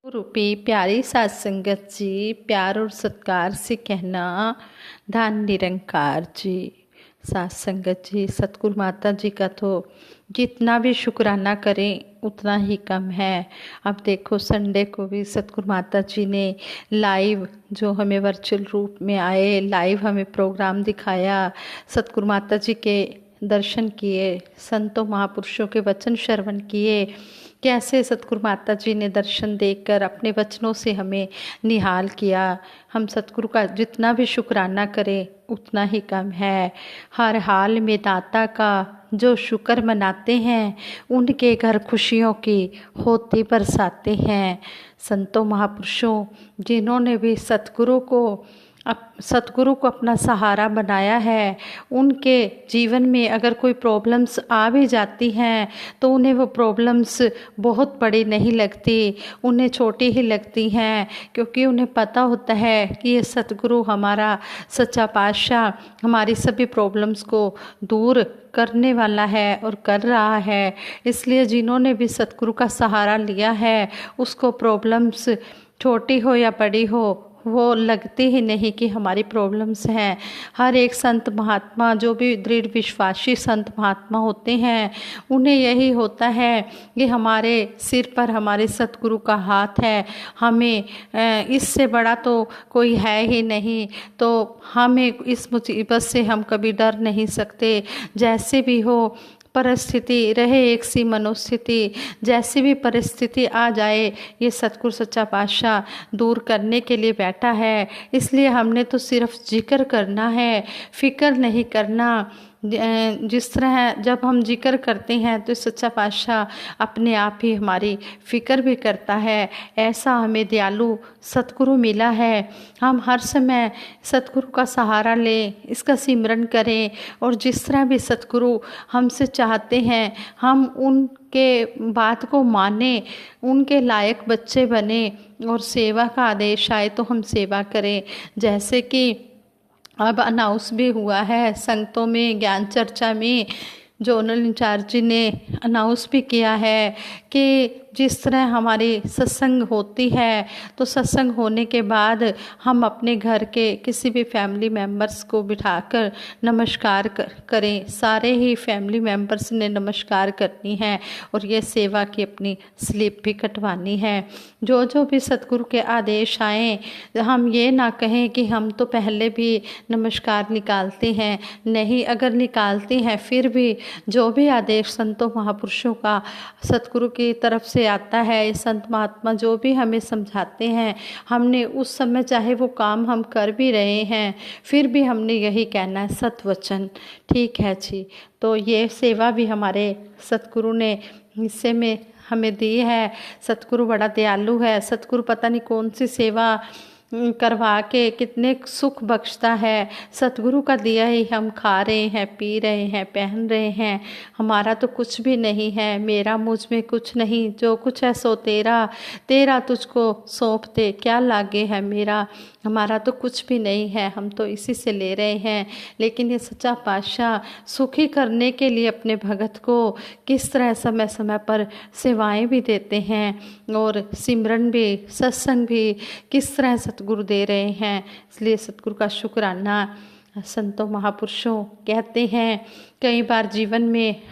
रूपी प्यारी सात संगत जी, प्यार और सत्कार से कहना धन निरंकार जी। सात संगत जी, सतगुरु माता जी का तो जितना भी शुक्राना करें उतना ही कम है। अब देखो संडे को भी सतगुरु माता जी ने लाइव जो हमें वर्चुअल रूप में आए, लाइव हमें प्रोग्राम दिखाया, सतगुरु माता जी के दर्शन किए, संतों महापुरुषों के वचन श्रवण किए। कैसे सतगुरु माता जी ने दर्शन देकर अपने वचनों से हमें निहाल किया। हम सतगुरु का जितना भी शुक्राना करें उतना ही कम है। हर हाल में दाता का जो शुक्र मनाते हैं, उनके घर खुशियों की होती बरसाते हैं। संतों महापुरुषों जिन्होंने भी सतगुरु को अपना सहारा बनाया है, उनके जीवन में अगर कोई प्रॉब्लम्स आ भी जाती हैं तो उन्हें वो प्रॉब्लम्स बहुत बड़ी नहीं लगती, उन्हें छोटी ही लगती हैं, क्योंकि उन्हें पता होता है कि ये सतगुरु हमारा सच्चा पातशाह हमारी सभी प्रॉब्लम्स को दूर करने वाला है और कर रहा है। इसलिए जिन्होंने भी सतगुरु का सहारा लिया है, उसको प्रॉब्लम्स छोटी हो या बड़ी हो वो लगती ही नहीं कि हमारी प्रॉब्लम्स हैं। हर एक संत महात्मा, जो भी दृढ़ विश्वासी संत महात्मा होते हैं, उन्हें यही होता है कि हमारे सिर पर हमारे सतगुरु का हाथ है, हमें इससे बड़ा तो कोई है ही नहीं, तो हमें इस मुसीबत से हम कभी डर नहीं सकते। जैसे भी हो परिस्थिति रहे, एक सी मनोस्थिति, जैसी भी परिस्थिति आ जाए, ये सतगुरु सच्चा पातशाह दूर करने के लिए बैठा है। इसलिए हमने तो सिर्फ जिक्र करना है, फिक्र नहीं करना। जिस तरह जब हम जिक्र करते हैं तो सच्चा पातशाह अपने आप ही हमारी फिक्र भी करता है। ऐसा हमें दयालु सतगुरु मिला है। हम हर समय सतगुरु का सहारा लें, इसका सिमरन करें, और जिस तरह भी सतगुरु हमसे चाहते हैं हम उनके बात को माने, उनके लायक बच्चे बने, और सेवा का आदेश आए तो हम सेवा करें। जैसे कि अब अनाउंस भी हुआ है संगतों में, ज्ञान चर्चा में जोनल इंचार्ज जी ने अनाउंस भी किया है कि जिस तरह हमारी सत्संग होती है, तो सत्संग होने के बाद हम अपने घर के किसी भी फैमिली मेम्बर्स को बिठाकर नमस्कार करें। सारे ही फैमिली मेम्बर्स ने नमस्कार करनी है और ये सेवा की अपनी स्लिप भी कटवानी है। जो जो भी सतगुरु के आदेश आए, हम ये ना कहें कि हम तो पहले भी नमस्कार निकालते हैं। नहीं, अगर निकालते हैं फिर भी जो भी आदेश संतों महापुरुषों का सतगुरु की तरफ से आता है, संत महात्मा जो भी हमें समझाते हैं, हमने उस समय चाहे वो काम हम कर भी रहे हैं, फिर भी हमने यही कहना है, सतवचन। ठीक है जी। तो ये सेवा भी हमारे सतगुरु ने हिस्से में हमें दी है। सतगुरु बड़ा दयालु है। सतगुरु पता नहीं कौन सी सेवा करवा के कितने सुख बख्शता है। सतगुरु का दिया ही हम खा रहे हैं, पी रहे हैं, पहन रहे हैं। हमारा तो कुछ भी नहीं है, मेरा मुझ में कुछ नहीं, जो कुछ है सो तेरा, तेरा तुझको सौंप दे, क्या लागे है मेरा। हमारा तो कुछ भी नहीं है, हम तो इसी से ले रहे हैं। लेकिन ये सच्चा पातशाह सुखी करने के लिए अपने भगत को किस तरह समय समय पर सेवाएं भी देते हैं, और सिमरन भी, सत्संग भी किस तरह सतगुरु दे रहे हैं। इसलिए सतगुरु का शुक्राना। संतों महापुरुषों कहते हैं कई बार जीवन में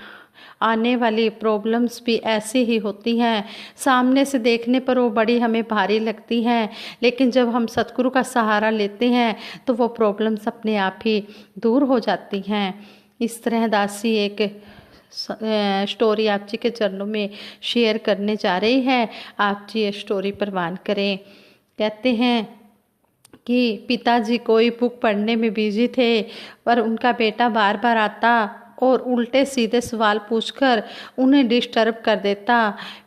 आने वाली प्रॉब्लम्स भी ऐसी ही होती हैं, सामने से देखने पर वो बड़ी हमें भारी लगती हैं, लेकिन जब हम सतगुरु का सहारा लेते हैं तो वो प्रॉब्लम्स अपने आप ही दूर हो जाती हैं। इस तरह दासी एक स्टोरी आप जी के चरणों में शेयर करने जा रही है। आप जी ये स्टोरी प्रवान करें। कहते हैं कि पिताजी कोई बुक पढ़ने में बिजी थे, पर उनका बेटा बार बार आता और उल्टे सीधे सवाल पूछकर उन्हें डिस्टर्ब कर देता।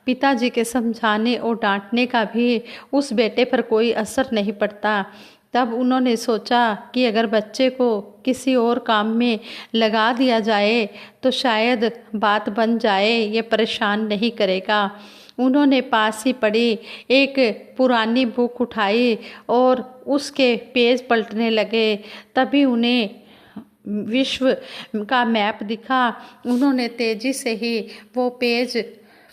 पिताजी के समझाने और डांटने का भी उस बेटे पर कोई असर नहीं पड़ता। तब उन्होंने सोचा कि अगर बच्चे को किसी और काम में लगा दिया जाए तो शायद बात बन जाए, ये परेशान नहीं करेगा। उन्होंने पास ही पड़ी एक पुरानी बुक उठाई और उसके पेज पलटने लगे। तभी उन्हें विश्व का मैप दिखा। उन्होंने तेजी से ही वो पेज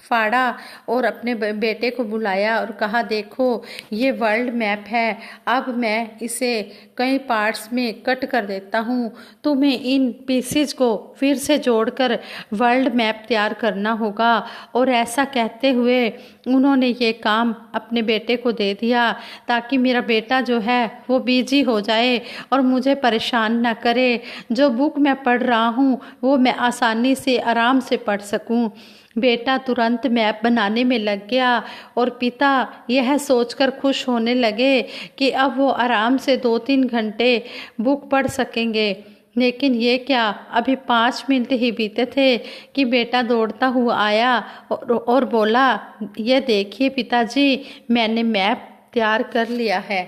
फाड़ा और अपने बेटे को बुलाया और कहा, देखो ये वर्ल्ड मैप है, अब मैं इसे कई पार्ट्स में कट कर देता हूँ, तुम्हें इन पीसेज को फिर से जोड़कर वर्ल्ड मैप तैयार करना होगा। और ऐसा कहते हुए उन्होंने ये काम अपने बेटे को दे दिया ताकि मेरा बेटा जो है वो बिजी हो जाए और मुझे परेशान ना करे। जो बुक मैं पढ़ रहा हूँ वो मैं आसानी से आराम से पढ़ सकूँ। बेटा तुरंत मैप बनाने में लग गया और पिता यह सोचकर खुश होने लगे कि अब वो आराम से 2-3 घंटे बुक पढ़ सकेंगे। लेकिन ये क्या, अभी 5 मिनट ही बीते थे कि बेटा दौड़ता हुआ आया और बोला, ये देखिए पिताजी, मैंने मैप तैयार कर लिया है।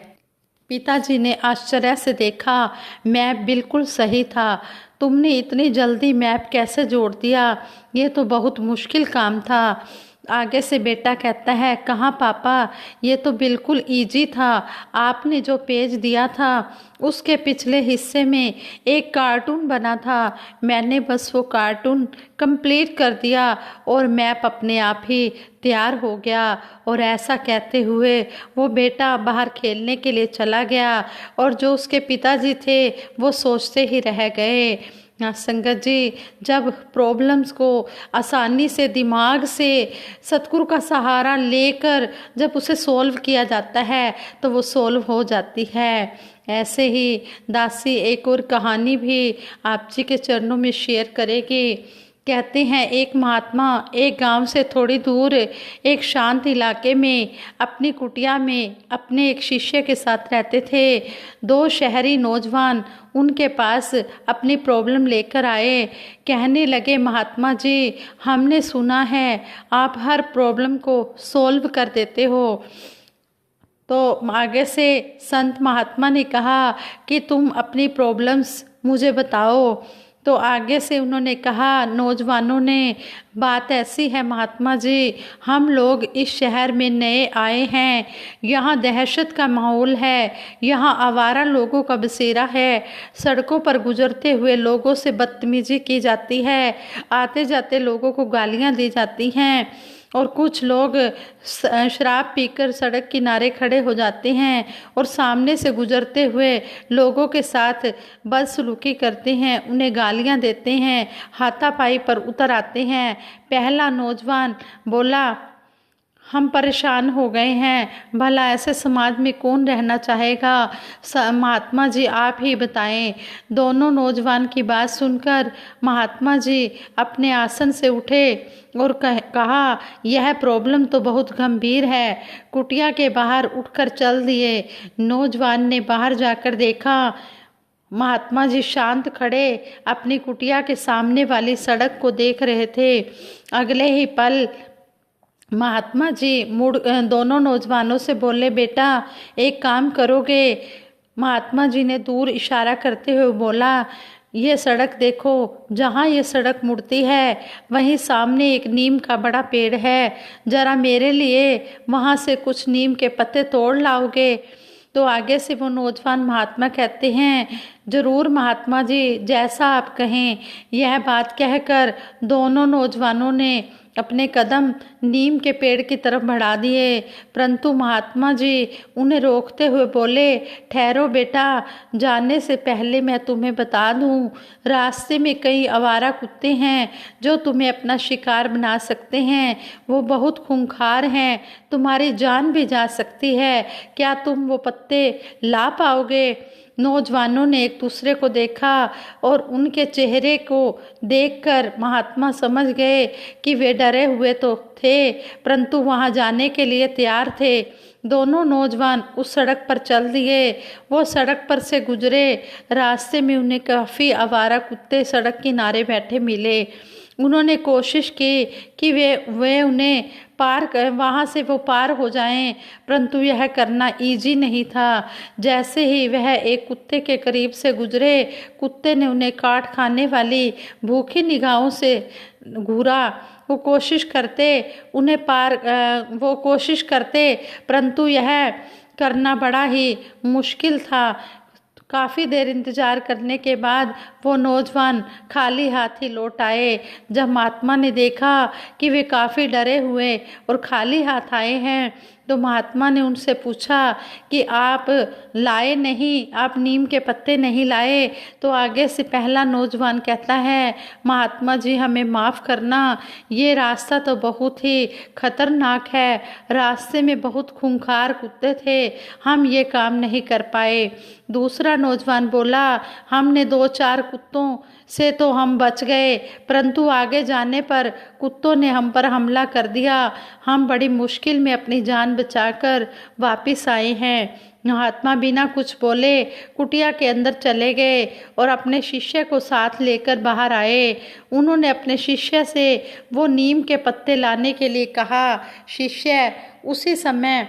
पिताजी ने आश्चर्य से देखा, मैप बिल्कुल सही था, तुमने इतनी जल्दी मैप कैसे जोड़ दिया, ये तो बहुत मुश्किल काम था। आगे से बेटा कहता है, कहाँ पापा, ये तो बिल्कुल इजी था, आपने जो पेज दिया था उसके पिछले हिस्से में एक कार्टून बना था, मैंने बस वो कार्टून कंप्लीट कर दिया और मैप अपने आप ही तैयार हो गया। और ऐसा कहते हुए वो बेटा बाहर खेलने के लिए चला गया और जो उसके पिताजी थे वो सोचते ही रह गए। संगत जी, जब प्रॉब्लम्स को आसानी से दिमाग से सतगुरु का सहारा लेकर जब उसे सॉल्व किया जाता है तो वो सॉल्व हो जाती है। ऐसे ही दासी एक और कहानी भी आप जी के चरणों में शेयर करेगी। कहते हैं, एक महात्मा एक गांव से थोड़ी दूर एक शांत इलाके में अपनी कुटिया में अपने एक शिष्य के साथ रहते थे। 2 शहरी नौजवान उनके पास अपनी प्रॉब्लम लेकर आए। कहने लगे, महात्मा जी, हमने सुना है आप हर प्रॉब्लम को सॉल्व कर देते हो। तो आगे से संत महात्मा ने कहा कि तुम अपनी प्रॉब्लम्स मुझे बताओ। तो आगे से उन्होंने कहा, नौजवानों ने, बात ऐसी है महात्मा जी, हम लोग इस शहर में नए आए हैं, यहाँ दहशत का माहौल है, यहाँ आवारा लोगों का बसेरा है, सड़कों पर गुजरते हुए लोगों से बदतमीजी की जाती है, आते जाते लोगों को गालियाँ दी जाती हैं और कुछ लोग शराब पीकर सड़क किनारे खड़े हो जाते हैं और सामने से गुजरते हुए लोगों के साथ बदसलूकी करते हैं, उन्हें गालियां देते हैं, हाथापाई पर उतर आते हैं। पहला नौजवान बोला, हम परेशान हो गए हैं, भला ऐसे समाज में कौन रहना चाहेगा, महात्मा जी आप ही बताएं। दोनों नौजवान की बात सुनकर महात्मा जी अपने आसन से उठे और कहा, यह प्रॉब्लम तो बहुत गंभीर है। कुटिया के बाहर उठकर चल दिए। नौजवान ने बाहर जाकर देखा, महात्मा जी शांत खड़े अपनी कुटिया के सामने वाली सड़क को देख रहे थे। अगले ही पल महात्मा जी मुड़ दोनों नौजवानों से बोले, बेटा एक काम करोगे। महात्मा जी ने दूर इशारा करते हुए बोला, ये सड़क देखो, जहाँ ये सड़क मुड़ती है वहीं सामने एक नीम का बड़ा पेड़ है, जरा मेरे लिए वहाँ से कुछ नीम के पत्ते तोड़ लाओगे। तो आगे से वो नौजवान महात्मा कहते हैं, जरूर महात्मा जी, जैसा आप कहें। यह बात कहकर दोनों नौजवानों ने अपने कदम नीम के पेड़ की तरफ बढ़ा दिए, परंतु महात्मा जी उन्हें रोकते हुए बोले, ठहरो बेटा, जाने से पहले मैं तुम्हें बता दूं, रास्ते में कई आवारा कुत्ते हैं जो तुम्हें अपना शिकार बना सकते हैं, वो बहुत खूंखार हैं, तुम्हारी जान भी जा सकती है, क्या तुम वो पत्ते ला पाओगे। नौजवानों ने एक दूसरे को देखा और उनके चेहरे को देखकर महात्मा समझ गए कि वे डरे हुए तो थे परंतु वहां जाने के लिए तैयार थे। दोनों नौजवान उस सड़क पर चल दिए। वो सड़क पर से गुजरे, रास्ते में उन्हें काफ़ी आवारा कुत्ते सड़क किनारे बैठे मिले। उन्होंने कोशिश की कि वे उन्हें वहाँ से वो पार हो जाएं, परंतु यह करना इजी नहीं था। जैसे ही वह एक कुत्ते के करीब से गुजरे, कुत्ते ने उन्हें काट खाने वाली भूखी निगाहों से घूरा। वो कोशिश करते परंतु यह करना बड़ा ही मुश्किल था। काफ़ी देर इंतज़ार करने के बाद वो नौजवान खाली हाथ ही लौट आए। जब महात्मा ने देखा कि वे काफ़ी डरे हुए और खाली हाथ आए हैं, तो महात्मा ने उनसे पूछा कि आप लाए नहीं, आप नीम के पत्ते नहीं लाए। तो आगे से पहला नौजवान कहता है, महात्मा जी हमें माफ़ करना, ये रास्ता तो बहुत ही खतरनाक है, रास्ते में बहुत खूंखार कुत्ते थे, हम ये काम नहीं कर पाए। दूसरा नौजवान बोला, हमने 2-4 कुत्तों से तो हम बच गए, परंतु आगे जाने पर कुत्तों ने हम पर हमला कर दिया, हम बड़ी मुश्किल में अपनी जान बचाकर वापस आए हैं। महात्मा बिना कुछ बोले कुटिया के अंदर चले गए और अपने शिष्य को साथ लेकर बाहर आए। उन्होंने अपने शिष्य से वो नीम के पत्ते लाने के लिए कहा। शिष्य उसी समय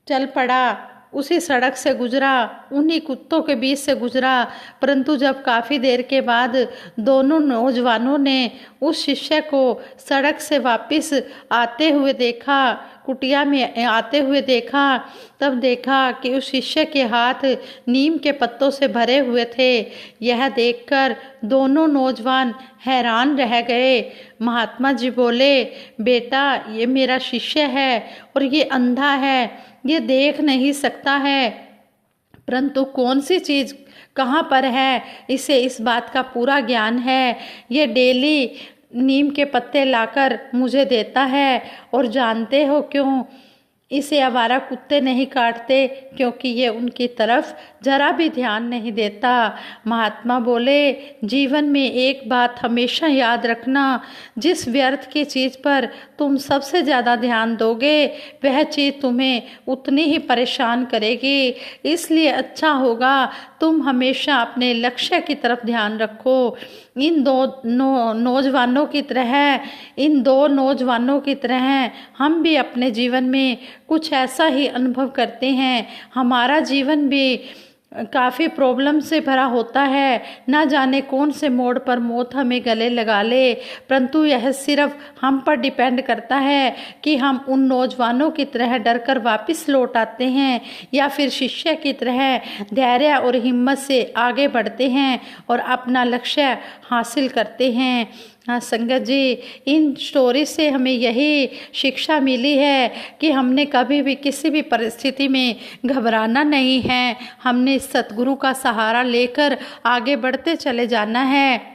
चल पड़ा, उसी सड़क से गुजरा, उन्हीं कुत्तों के बीच से गुजरा। परंतु जब काफ़ी देर के बाद दोनों नौजवानों ने उस शिष्य को सड़क से वापस आते हुए देखा, कुटिया में आते हुए देखा, तब देखा कि उस शिष्य के हाथ नीम के पत्तों से भरे हुए थे। यह देखकर दोनों नौजवान हैरान रह गए। महात्मा जी बोले, बेटा ये मेरा शिष्य है और ये अंधा है, ये देख नहीं सकता है, परंतु कौन सी चीज़ कहाँ पर है इसे इस बात का पूरा ज्ञान है। ये डेली नीम के पत्ते लाकर मुझे देता है और जानते हो क्यों? इसे आवारा कुत्ते नहीं काटते, क्योंकि ये उनकी तरफ जरा भी ध्यान नहीं देता। महात्मा बोले, जीवन में एक बात हमेशा याद रखना, जिस व्यर्थ की चीज़ पर तुम सबसे ज़्यादा ध्यान दोगे वह चीज़ तुम्हें उतनी ही परेशान करेगी। इसलिए अच्छा होगा तुम हमेशा अपने लक्ष्य की तरफ ध्यान रखो। इन दो नौजवानों की तरह हम भी अपने जीवन में कुछ ऐसा ही अनुभव करते हैं। हमारा जीवन भी काफ़ी प्रॉब्लम से भरा होता है, ना जाने कौन से मोड़ पर मौत हमें गले लगा ले, परंतु यह सिर्फ हम पर डिपेंड करता है कि हम उन नौजवानों की तरह डरकर वापस लौट आते हैं या फिर शिष्य की तरह धैर्य और हिम्मत से आगे बढ़ते हैं और अपना लक्ष्य हासिल करते हैं। हाँ संगत जी, इन स्टोरी से हमें यही शिक्षा मिली है कि हमने कभी भी किसी भी परिस्थिति में घबराना नहीं है, हमने सतगुरु का सहारा लेकर आगे बढ़ते चले जाना है।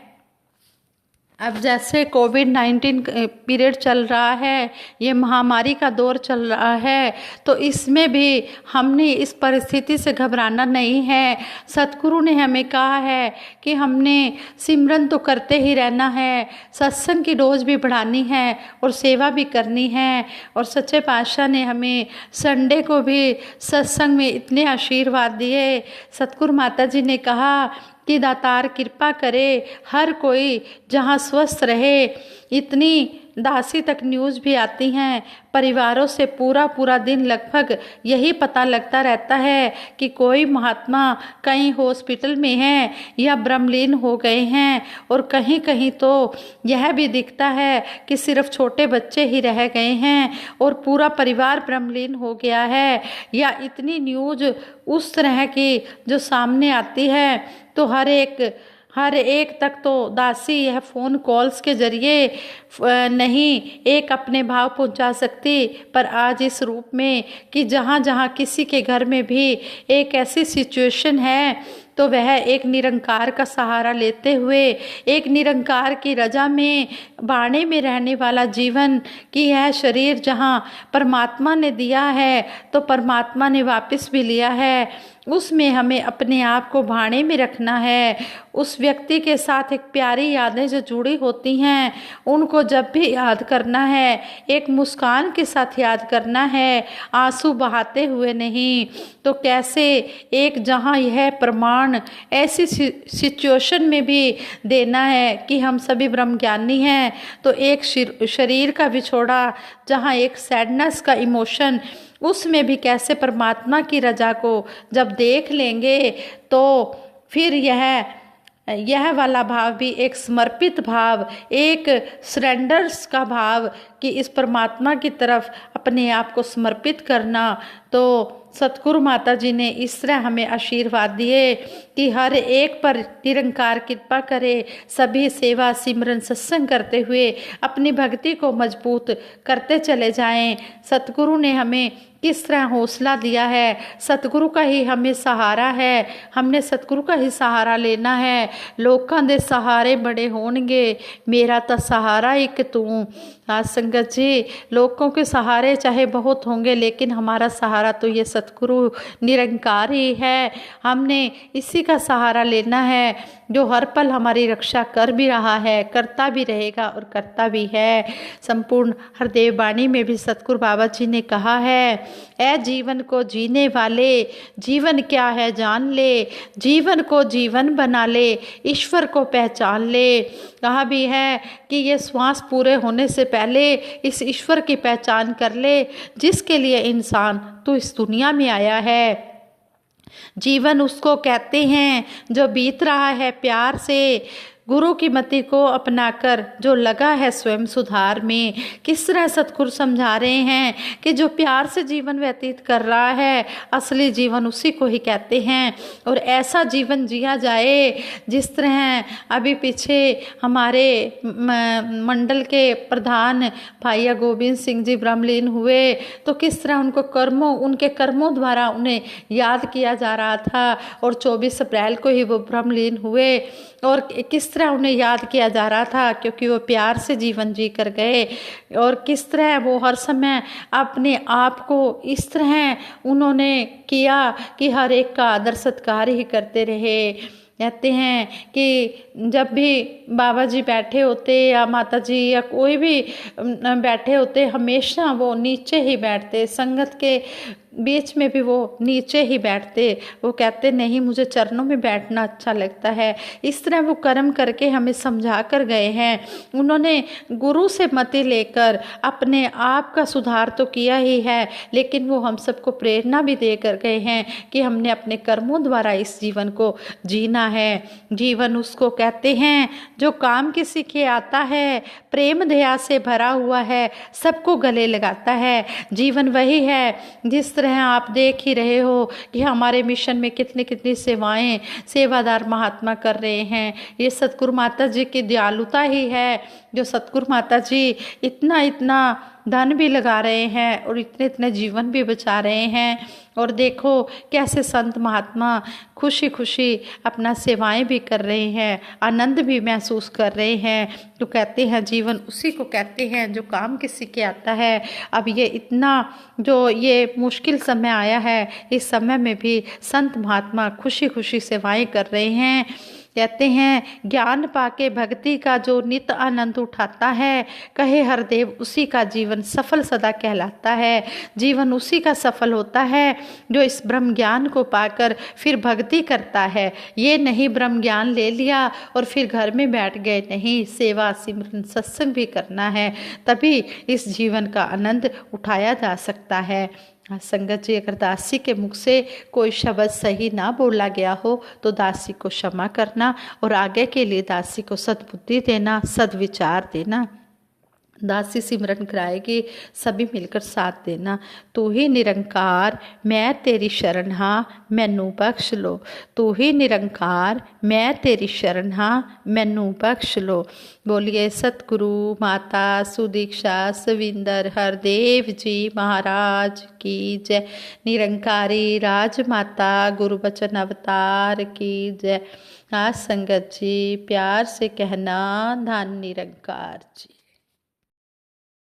अब जैसे कोविड-19 पीरियड चल रहा है, ये महामारी का दौर चल रहा है, तो इसमें भी हमने इस परिस्थिति से घबराना नहीं है। सतगुरु ने हमें कहा है कि हमने सिमरन तो करते ही रहना है, सत्संग की डोज भी बढ़ानी है और सेवा भी करनी है। और सच्चे पातशाह ने हमें संडे को भी सत्संग में इतने आशीर्वाद दिए। सतगुरु माता जी ने कहा कि दातार कृपा करे, हर कोई जहाँ स्वस्थ रहे। इतनी दासी तक न्यूज़ भी आती हैं, परिवारों से पूरा दिन लगभग यही पता लगता रहता है कि कोई महात्मा कहीं हॉस्पिटल में हैं या ब्रह्मलीन हो गए हैं, और कहीं कहीं तो यह भी दिखता है कि सिर्फ छोटे बच्चे ही रह गए हैं और पूरा परिवार ब्रह्मलीन हो गया है। या इतनी न्यूज़ उस तरह की जो सामने आती है, तो हर एक तक तो दासी यह फ़ोन कॉल्स के ज़रिए नहीं एक अपने भाव पहुंचा सकती, पर आज इस रूप में कि जहाँ जहाँ किसी के घर में भी एक ऐसी सिचुएशन है, तो वह एक निरंकार का सहारा लेते हुए एक निरंकार की रजा में बाणे में रहने वाला जीवन कि यह शरीर जहाँ परमात्मा ने दिया है तो परमात्मा ने वापस भी लिया है, उसमें हमें अपने आप को भाणे में रखना है। उस व्यक्ति के साथ एक प्यारी यादें जो जुड़ी होती हैं उनको जब भी याद करना है, एक मुस्कान के साथ याद करना है, आंसू बहाते हुए नहीं। तो कैसे एक जहाँ यह प्रमाण ऐसी सिचुएशन में भी देना है कि हम सभी ब्रह्मज्ञानी हैं, तो एक शरीर का बिछोड़ा जहाँ एक सैडनेस का इमोशन, उसमें भी कैसे परमात्मा की रजा को जब देख लेंगे तो फिर यह वाला भाव भी एक समर्पित भाव, एक सरेंडर्स का भाव कि इस परमात्मा की तरफ अपने आप को समर्पित करना, तो सतगुरु माता जी ने इस तरह हमें आशीर्वाद दिए कि हर एक पर निरंकार कृपा करे, सभी सेवा सिमरन सत्संग करते हुए अपनी भक्ति को मजबूत करते चले जाएं। सतगुरु ने हमें किस तरह हौसला दिया है, सतगुरु का ही हमें सहारा है, हमने सतगुरु का ही सहारा लेना है। लोकां दे सहारे बड़े होणगे, मेरा तो सहारा एक तू। आज संगत जी, लोगों के सहारे चाहे बहुत होंगे, लेकिन हमारा सहारा तो ये सतगुरु निरंकार ही है। हमने इसी का सहारा लेना है, जो हर पल हमारी रक्षा कर भी रहा है, करता भी रहेगा और करता भी है। संपूर्ण हरदेव वाणी में भी सतगुरु बाबा जी ने कहा है, ऐ जीवन को जीने वाले, जीवन क्या है जान ले, जीवन को जीवन बना ले, ईश्वर को पहचान ले। कहा भी है कि ये श्वास पूरे होने से पहले इस ईश्वर की पहचान कर ले, जिसके लिए इंसान तो इस दुनिया में आया है। जीवन उसको कहते हैं जो बीत रहा है प्यार से, गुरु की मति को अपनाकर जो लगा है स्वयं सुधार में। किस तरह सतगुरु समझा रहे हैं कि जो प्यार से जीवन व्यतीत कर रहा है, असली जीवन उसी को ही कहते हैं। और ऐसा जीवन जिया जाए जिस तरह अभी पीछे हमारे मंडल के प्रधान भाई गोविंद सिंह जी ब्रह्मलीन हुए, तो किस तरह उनके कर्मों द्वारा उन्हें याद किया जा रहा था। और 24 अप्रैल को ही वो ब्रह्मलीन हुए, और किस तरह उन्हें याद किया जा रहा था, क्योंकि वो प्यार से जीवन जी कर गए। और किस तरह वो हर समय अपने आप को इस तरह उन्होंने किया कि हर एक का आदर सत्कार ही करते रहे। कहते हैं कि जब भी बाबा जी बैठे होते या माता जी या कोई भी बैठे होते, हमेशा वो नीचे ही बैठते, संगत के बीच में भी वो नीचे ही बैठते। वो कहते नहीं, मुझे चरणों में बैठना अच्छा लगता है। इस तरह वो कर्म करके हमें समझा कर गए हैं। उन्होंने गुरु से मति लेकर अपने आप का सुधार तो किया ही है, लेकिन वो हम सबको प्रेरणा भी दे कर गए हैं कि हमने अपने कर्मों द्वारा इस जीवन को जीना है। जीवन उसको कहते हैं जो काम किसी के आता है, प्रेम दया से भरा हुआ है, सबको गले लगाता है। जीवन वही है जिस तरह आप देख ही रहे हो कि हमारे मिशन में कितनी कितनी सेवाएं सेवादार महात्मा कर रहे हैं। ये सतगुरु माता जी की दयालुता ही है, जो सतगुरु माता जी इतना इतना धन भी लगा रहे हैं और इतने इतने जीवन भी बचा रहे हैं। और देखो कैसे संत महात्मा खुशी खुशी अपना सेवाएं भी कर रहे हैं, आनंद भी महसूस कर रहे हैं। तो कहते हैं जीवन उसी को कहते हैं जो काम किसी के आता है। अब ये इतना जो ये मुश्किल समय आया है, इस समय में भी संत महात्मा खुशी खुशी सेवाएं कर रहे हैं। कहते हैं ज्ञान पाके भक्ति का जो नित आनंद उठाता है, कहे हरदेव उसी का जीवन सफल सदा कहलाता है। जीवन उसी का सफल होता है जो इस ब्रह्म ज्ञान को पाकर फिर भक्ति करता है। ये नहीं ब्रह्म ज्ञान ले लिया और फिर घर में बैठ गए, नहीं, सेवा सिमरन सत्संग भी करना है, तभी इस जीवन का आनंद उठाया जा सकता है। संगत जी, अगर दासी के मुख से कोई शब्द सही ना बोला गया हो तो दासी को क्षमा करना और आगे के लिए दासी को सद्बुद्धि देना, सद्विचार देना। दासी सिमरन कराएगी, सभी मिलकर साथ देना। तू ही निरंकार मैं तेरी शरण हाँ, मैनू बख्श लो। तू ही निरंकार मैं तेरी शरण हाँ, मैनू बख्श लो। बोलिए सतगुरु माता सुदीक्षा सविंदर हरदेव जी महाराज की जय। निरंकारी राजमाता गुरु बचन अवतार की जय। आज संगत जी प्यार से कहना धन निरंकार जी।